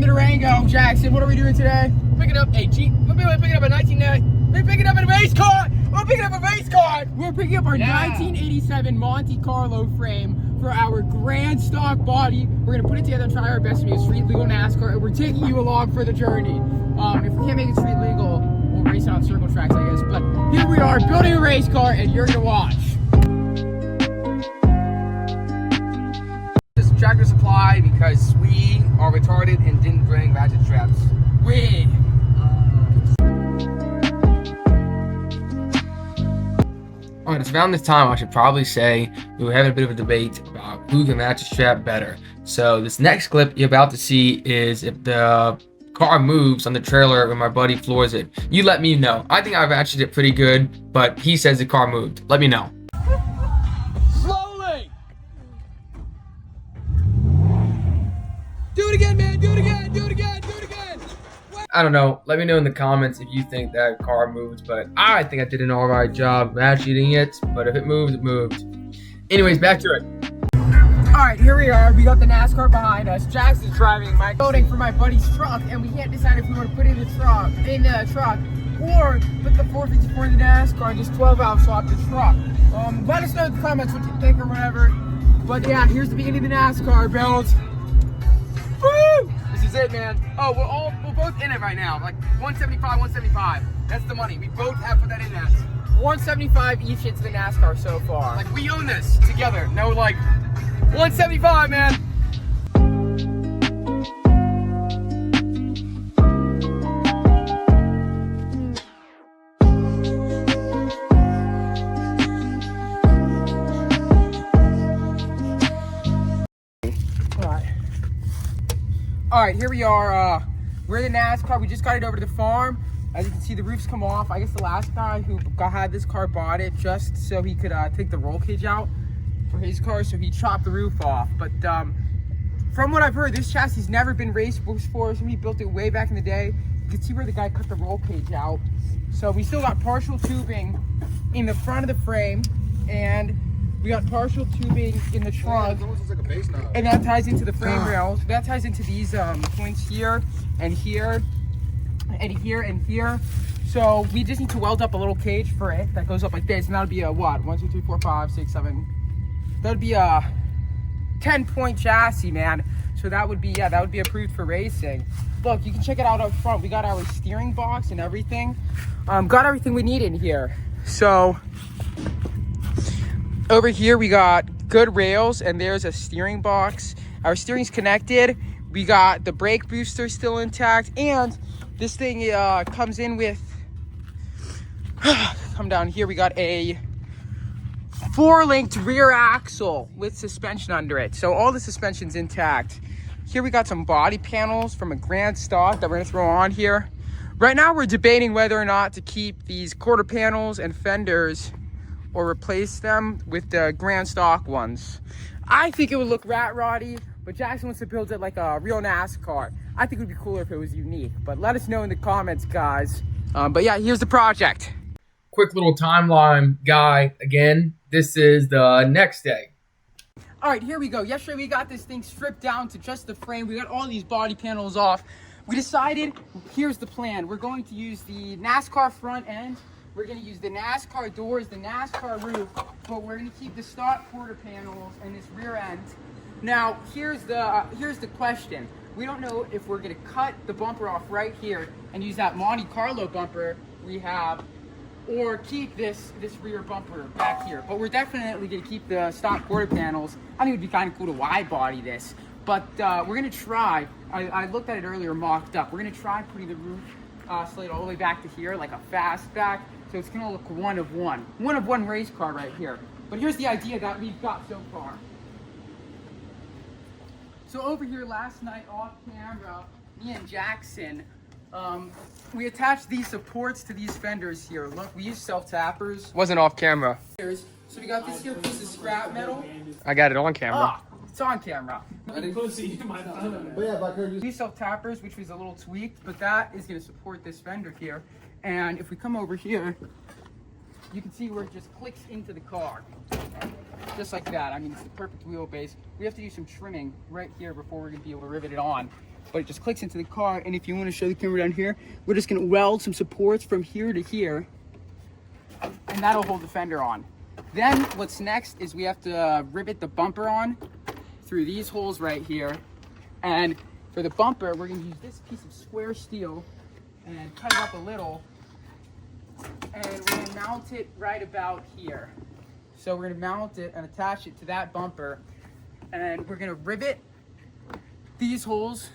in the Durango. Jackson, what are we doing today? Picking up a Jeep. We're picking up a 1990. We're picking up a race car. We're picking up a race car. We're picking up our 1987 Monte Carlo frame for our grand stock body. We're gonna put it together and try our best to be a street legal NASCAR, and we're taking you along for the journey. If we can't make it street legal, we'll race it on circle tracks, I guess. But here we are building a race car, and you're gonna watch. This Tractor Supply because we are retarded and didn't bring ratchet straps. Alright, it's around this time I should probably say we were having a bit of a debate about who can ratchet strap better. So this next clip you're about to see is if the car moves on the trailer when my buddy floors it. You let me know. I think I ratcheted it pretty good, but he says the car moved. Let me know. Slowly! Do it again, man! Do it again! Do it again! Do it again! I don't know. Let me know in the comments if you think that car moved, but I think I did an alright job ratcheting it, but if it moved, it moved. Anyways, back to it. Alright, here we are. We got the NASCAR behind us. Jackson's driving my loading for my buddy's truck, and we can't decide if we want to put it in the truck, or put the 454 in the NASCAR and just 12-valve swap the truck. Let us know in the comments what you think or whatever. But yeah, here's the beginning of the NASCAR build. Woo! This is it, man. Oh, we're both in it right now. Like 175, 175. That's the money. We both have put that in that. 175 each into the NASCAR so far. Like we own this together. No, like 175, man. All right, here we are. We're in the NASCAR. We just got it over to the farm. As you can see, the roof's come off. I guess the last guy who had this car bought it just so he could take the roll cage out for his car, so he chopped the roof off. But from what I've heard, this chassis has never been raced before. Somebody built it way back in the day. You can see where the guy cut the roll cage out. So we still got partial tubing in the front of the frame, and we got partial tubing in the trunk, like a base knob. And that ties into the frame rails. That ties into these points here and here and here and here. So we just need to weld up a little cage for it that goes up like this, and that'll be a what? 1, 2, 3, 4, 5, 6, 7. That'd be a 10-point chassis, man. So that would be approved for racing. Look, you can check it out up front. We got our steering box and everything. Got everything we need in here. So over here we got good rails, and there's a steering box. Our steering's connected. We got the brake booster still intact, and this thing comes in with come down here, we got a 4-linked rear axle with suspension under it, so all the suspension's intact. Here we got some body panels from a grand stock that we're gonna throw on here. Right now we're debating whether or not to keep these quarter panels and fenders or replace them with the grand stock ones. I think it would look rat roddy, but Jackson wants to build it like a real NASCAR. I think it would be cooler if it was unique, but let us know in the comments, guys. But yeah, here's the project. Quick little timeline, guy. Again, this is the next day. All right, here we go. Yesterday we got this thing stripped down to just the frame. We got all these body panels off. We decided, here's the plan. We're going to use the NASCAR front end. We're going to use the NASCAR doors, the NASCAR roof, but we're going to keep the stock quarter panels and this rear end. Now, here's the question. We don't know if we're going to cut the bumper off right here and use that Monte Carlo bumper we have, or keep this rear bumper back here. But we're definitely going to keep the stock quarter panels. I think it would be kind of cool to wide body this, but we're going to try. I looked at it earlier, mocked up. We're going to try putting the roof slate all the way back to here, like a fastback. So it's gonna look one of one race car right here. But here's the idea that we've got so far. So over here last night off camera, me and Jackson, we attached these supports to these fenders here. Look, we use self-tappers. Wasn't off camera. So we got this here piece of scrap metal. I got it on camera. Ah, it's on camera. I didn't see my phone. But yeah, back here. These self-tappers, which was a little tweaked, but that is gonna support this fender here. And if we come over here, you can see where it just clicks into the car. Just like that. I mean, it's the perfect wheelbase. We have to do some trimming right here before we're gonna be able to rivet it on. But it just clicks into the car, and if you want to show the camera down here, we're just gonna weld some supports from here to here, and that'll hold the fender on. Then what's next is we have to rivet the bumper on through these holes right here. And for the bumper, we're gonna use this piece of square steel and cut it up a little, and we're gonna mount it right about here. So we're gonna mount it and attach it to that bumper, and we're gonna rivet these holes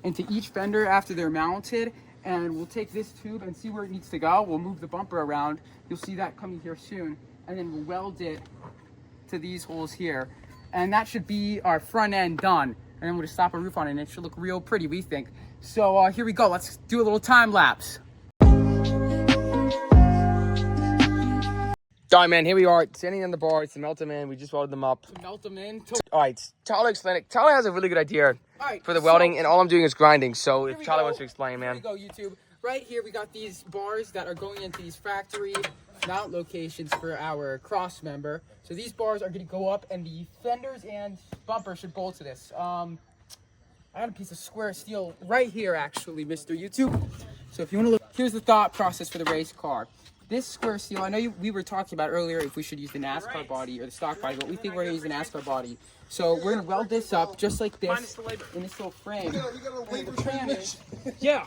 into each fender after they're mounted, and we'll take this tube and see where it needs to go. We'll move the bumper around. You'll see that coming here soon, and then we'll weld it to these holes here, and that should be our front end done. And then we'll just slap a roof on it, and it should look real pretty, we think. So here we go. Let's do a little time lapse. All right, man, here we are, standing on the bars to melt them in. We just welded them up. To melt them in. All right, Tyler, explain it. Tyler has a really good idea All right, for the welding, so and all I'm doing is grinding. So if we Tyler go. wants to explain, man. Here we go, YouTube. Right here, we got these bars that are going into these factory mount locations for our cross member. So these bars are going to go up, and the fenders and bumper should bolt to this. I got a piece of square steel right here, actually, Mr. YouTube. So if you want to look, here's the thought process for the race car. This square steel, I know we were talking about earlier if we should use the NASCAR body or the stock body, but we think we're going to use the NASCAR body. So we're going to weld this up just like this in this little frame. Yeah.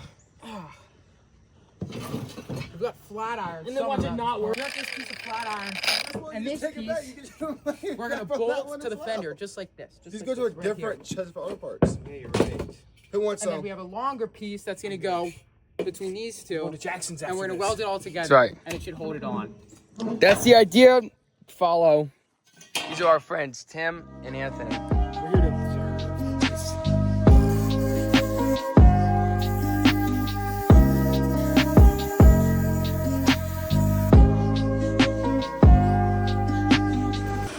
We've got flat iron. And then watch it not work. We got this piece of flat iron. And this piece, we're going to bolt to the fender just like this. Just like go to a this, right different here. chest for auto parts. Yeah, you're right. Who wants And then some? we have a longer piece that's going to go between these two. Go to Jackson's after And we're going to this. weld it all together. That's right. And it should hold it on. That's the idea. Follow. These are our friends, Tim and Anthony. We're here to observe.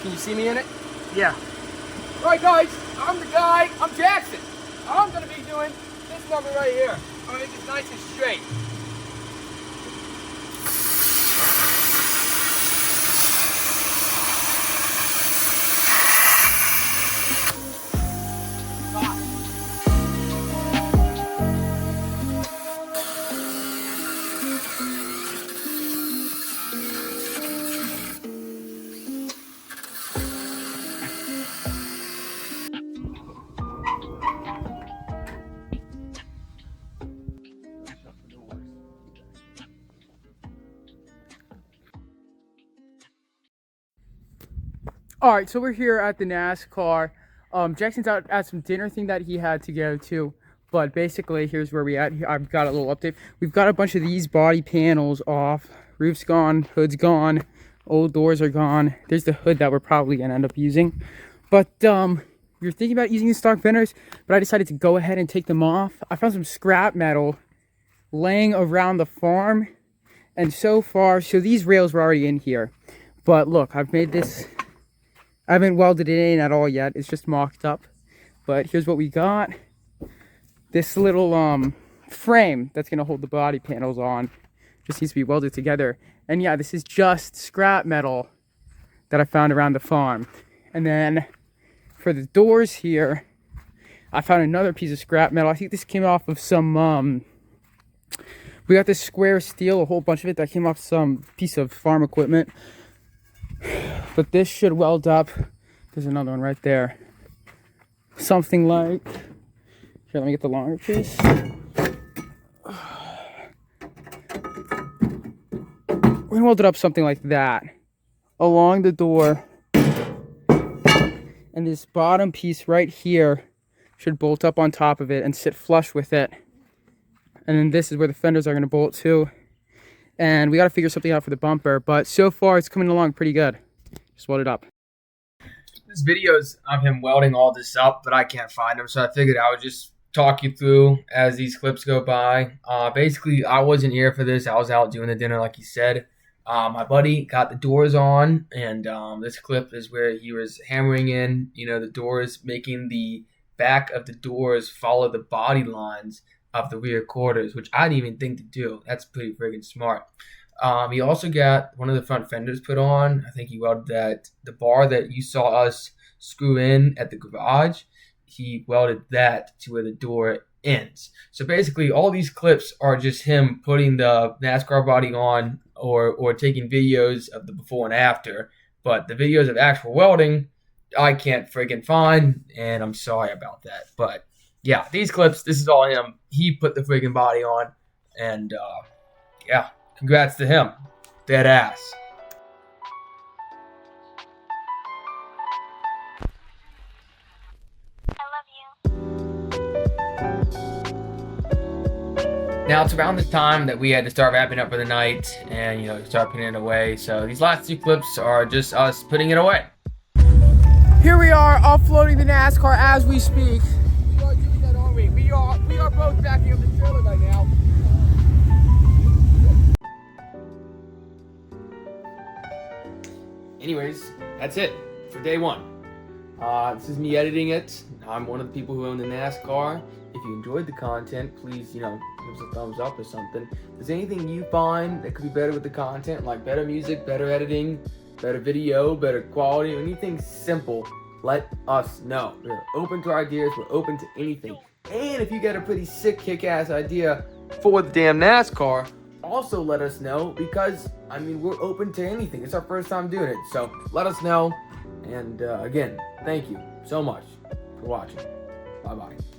Can you see me in it? Yeah. All right, guys, I'm the guy. I'm Jackson. I'm going to be doing this number right here. I'm going to make it nice and straight. All right, so we're here at the NASCAR. Jackson's out at some dinner thing that he had to go to, but basically here's where we at. I've got a little update. We've got a bunch of these body panels off. Roof's gone, hood's gone, old doors are gone. There's the hood that we're probably gonna end up using. But we were thinking about using the stock fenders, but I decided to go ahead and take them off. I found some scrap metal laying around the farm, and so far, so these rails were already in here. But look, I've made this. I haven't welded it in at all yet. It's just mocked up. But here's what we got. This little frame that's going to hold the body panels on just needs to be welded together. And yeah, this is just scrap metal that I found around the farm. And then for the doors here, I found another piece of scrap metal. I think this came off of some, we got this square steel, a whole bunch of it that came off some piece of farm equipment. But this should weld up. There's another one right there. Something like, here, let me get the longer piece. We're gonna weld it up something like that along the door. And this bottom piece right here should bolt up on top of it and sit flush with it. And then this is where the fenders are gonna bolt to. And we gotta figure something out for the bumper, but so far it's coming along pretty good. Just weld it up. This video's of him welding all this up, but I can't find him, so I figured I would just talk you through as these clips go by. Basically, I wasn't here for this. I was out doing the dinner, like he said. My buddy got the doors on, and this clip is where he was hammering in, the doors, making the back of the doors follow the body lines of the rear quarters, which I didn't even think to do. That's pretty friggin' smart. He also got one of the front fenders put on. I think he welded that, the bar that you saw us screw in at the garage, he welded that to where the door ends. So basically, all these clips are just him putting the NASCAR body on, or taking videos of the before and after. But the videos of actual welding, I can't freaking find, and I'm sorry about that. But yeah, these clips, this is all him. He put the freaking body on, and yeah, congrats to him. Dead ass. Now it's around this time that we had to start wrapping up for the night and, start putting it away. So these last two clips are just us putting it away. Here we are offloading the NASCAR as we speak. We are doing that, aren't we? We are both backing up the trailer right now. Anyways, that's it for day one. This is me editing it. I'm one of the people who own the NASCAR. If you enjoyed the content, please, give us a thumbs up or something. If there's anything you find that could be better with the content, like better music, better editing, better video, better quality, anything simple, let us know. We're open to ideas. We're open to anything. And if you got a pretty sick, kick-ass idea for the damn NASCAR, also let us know, because, we're open to anything. It's our first time doing it. So let us know. And again, thank you so much for watching. Bye-bye.